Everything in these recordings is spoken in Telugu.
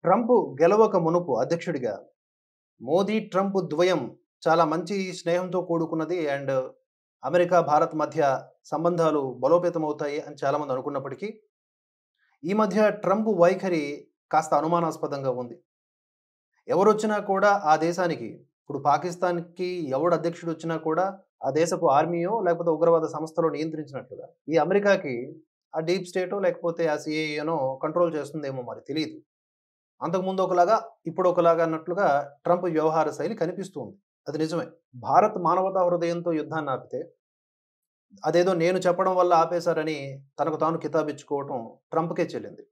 ట్రంప్ గెలవక మునుపు అధ్యక్షుడిగా మోదీ, ట్రంప్ ద్వయం చాలా మంచి స్నేహంతో కూడుకున్నది. అమెరికా, భారత్ మధ్య సంబంధాలు బలోపేతమవుతాయి అని చాలామంది అనుకున్నప్పటికీ, ఈ మధ్య ట్రంప్ వైఖరి కాస్త అనుమానాస్పదంగా ఉంది. ఎవరొచ్చినా కూడా ఆ దేశానికి ఇప్పుడు పాకిస్తాన్‌కి ఎవడు అధ్యక్షుడొచ్చినా కూడా ఆ దేశపు ఆర్మీయో లేకపోతే ఉగ్రవాద సంస్థలో నియంత్రించినట్లుగా, ఈ అమెరికాకి ఆ డీప్ స్టేటో లేకపోతే ఆ సీఐఏనో కంట్రోల్ చేస్తుందేమో మరి తెలీదు. అంతకుముందు ఒకలాగా, ఇప్పుడు ఒకలాగా అన్నట్లుగా ట్రంప్ వ్యవహార శైలి కనిపిస్తూ ఉంది. అది నిజమే. భారత్ మానవతా హృదయంతో యుద్ధాన్ని ఆపితే, అదేదో నేను చెప్పడం వల్ల ఆపేశారని తనకు తాను కితాబిచ్చుకోవటం ట్రంప్‌కే చెల్లింది.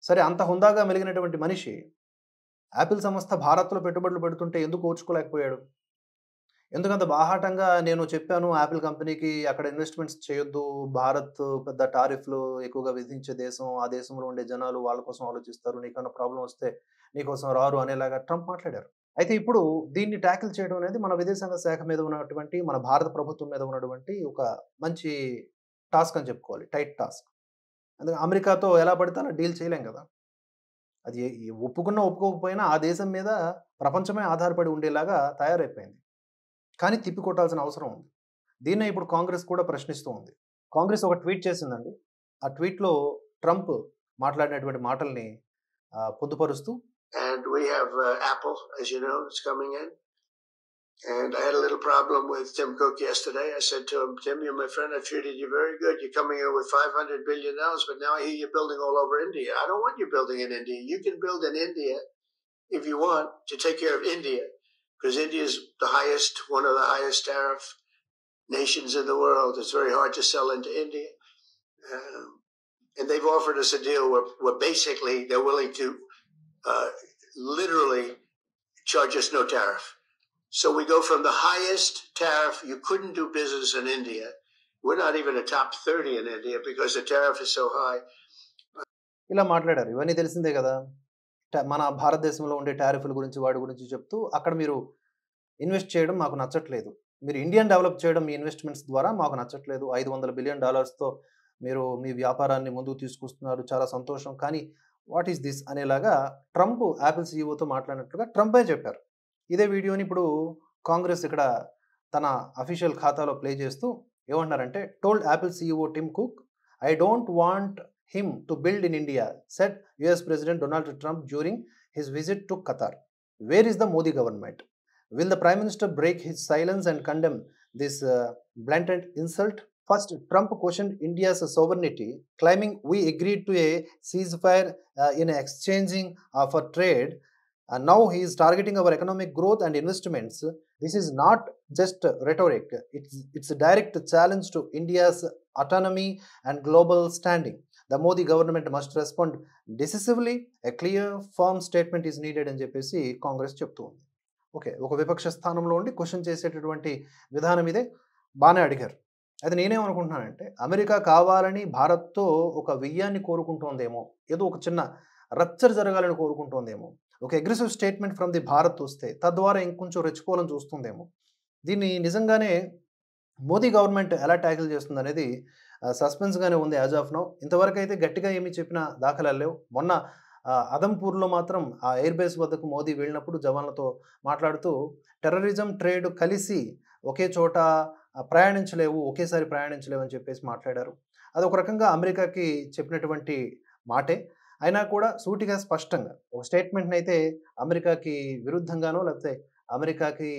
సరే, అంత హుందాగా మెలిగినటువంటి మనిషి యాపిల్ సంస్థ భారత్‌లో పెట్టుబడులు పెడుతుంటే ఎందుకు ఓర్చుకోలేకపోయాడు? ఎందుకంత బాహాటంగా నేను చెప్పాను యాపిల్ కంపెనీకి అక్కడ ఇన్వెస్ట్‌మెంట్స్ చేయొద్దు. భారత్ పెద్ద టారిఫ్‌లు ఎక్కువగా విధించే దేశం. ఆ దేశంలో ఉండే జనాలు వాళ్ళ కోసం ఆలోచిస్తారు. నీకేమన్నా ప్రాబ్లమ్ వస్తే నీకోసం రారు అనేలాగా ట్రంప్ మాట్లాడారు. అయితే ఇప్పుడు దీన్ని టాకిల్ చేయడం అనేది మన విదేశాంగ శాఖ మీద ఉన్నటువంటి, మన భారత ప్రభుత్వం మీద ఉన్నటువంటి ఒక మంచి టాస్క్ అని చెప్పుకోవాలి. Tight task. అమెరికాతో ఎలా పడితే అలా డీల్ చేయలేం గదా! అది ఒప్పుకున్నా, ఒప్పుకోకపోయినా ఆ దేశం మీద ప్రపంచమే ఆధారపడి ఉండేలాగా తయారైపోయింది. కానీ తిప్పికొట్టాల్సిన అవసరం ఉంది. దీన్నే ఇప్పుడు కాంగ్రెస్ కూడా ప్రశ్నిస్తూ ఉంది. కాంగ్రెస్ ఒక ట్వీట్ చేసిందండి. ఆ ట్వీట్‌లో ట్రంప్ మాట్లాడినటువంటి మాటల్ని పొందుపరుస్తూ And we have Apple, as you know, is coming in. And I had a little problem with Tim Cook yesterday. I said to him, Tim, you're my friend. I've treated you very good. You're coming in with $500 billion, but now I hear you're building all over India. I don't want you building in India. You can build in India if you want to take care of India, because India is one of the highest tariff nations in the world. It's very hard to sell into India. And they've offered us a deal where basically they're willing to literally charge us no tariff. So we go from the highest tariff, you couldn't do business in India. We're not even a top 30 in India because the tariff is so high. ఇలా మాట్లాడారు. ఇవన్నీ తెలిసిందే గదా! మన భారతదేశంలో ఉండే టారిఫ్‌ల గురించి, వాటి గురించి చెప్తూ, అక్కడ మీరు ఇన్వెస్ట్ చేయడం మాకు నచ్చట్లేదు. మీరు ఇండియాని డెవలప్ చేయడం మీ ఇన్వెస్ట్‌మెంట్స్ ద్వారా మాకు నచ్చట్లేదు. $500 బిలియన్ మీరు మీ వ్యాపారాన్ని ముందుకు తీసుకొస్తున్నారు. చాలా సంతోషం. కానీ వాట్ ఈస్ దిస్ అనేలాగా ట్రంప్ యాపిల్ సీఈఓతో మాట్లాడినట్లుగా ట్రంపే చెప్పారు. ఇదే వీడియోని ఇప్పుడు కాంగ్రెస్ ఇక్కడ తన అఫీషియల్ ఖాతాలో ప్లే చేస్తూ ఏమంటున్నారంటే, told Apple CEO Tim Cook, I don't want him to build in India, said US president Donald Trump during his visit to Qatar. Where is the Modi government? Will the Prime Minister break his silence and condemn this blatant insult? First, Trump questioned India's sovereignty, claiming we agreed to a ceasefire in exchanging for trade. And now he is targeting our economic growth and investments. This is not just rhetoric. It's a direct challenge to India's autonomy and global standing. The Modi government must respond decisively. A clear, firm statement is needed అని చెప్పేసి కాంగ్రెస్ చెప్తూ ఉంది. ఓకే. ఒక విపక్ష స్థానంలో ఉండి క్వెషన్ చేసేటటువంటి విధానం ఇదే. బానే అడిగారు. అయితే నేనేమనుకుంటున్నానంటే, అమెరికా కావాలని భారత్‌తో ఒక వెయ్యాన్ని కోరుకుంటోందేమో, ఏదో ఒక చిన్న రచ్చర్ జరగాలని కోరుకుంటోందేమో, ఒక aggressive statement from the Bharat వస్తే తద్వారా ఇంకొంచెం రెచ్చిపోవాలని చూస్తుందేమో. దీన్ని నిజంగానే మోదీ గవర్నమెంట్ ఎలా టాకిల్ చేస్తుందనేది సస్పెన్స్‌గానే ఉంది యాజ్ ఆఫ్ నౌ. ఇంతవరకైతే గట్టిగా ఏమి చెప్పిన దాఖలాలు లేవు. మొన్న అదంపూర్‌లో మాత్రం ఆ ఎయిర్ బేస్ వద్దకు మోదీ వెళ్ళినప్పుడు జవాన్లతో మాట్లాడుతూ, టెర్రరిజం, ట్రేడ్ కలిసి ఒకే చోట ప్రయాణించలేవు, ఒకేసారి ప్రయాణించలేవు అని చెప్పేసి మాట్లాడారు. అదొక రకంగా అమెరికాకి చెప్పినటువంటి మాటే. అయినా కూడా సూటిగా, స్పష్టంగా ఒక స్టేట్మెంట్‌నైతే అమెరికాకి విరుద్ధంగానో, లేకపోతే అమెరికాకి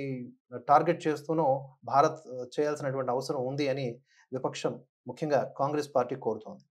టార్గెట్ చేస్తూనో భారత్ చేయాల్సినటువంటి అవసరం ఉంది అని విపక్షం, ముఖ్యంగా కాంగ్రెస్ పార్టీ కోరుతోంది.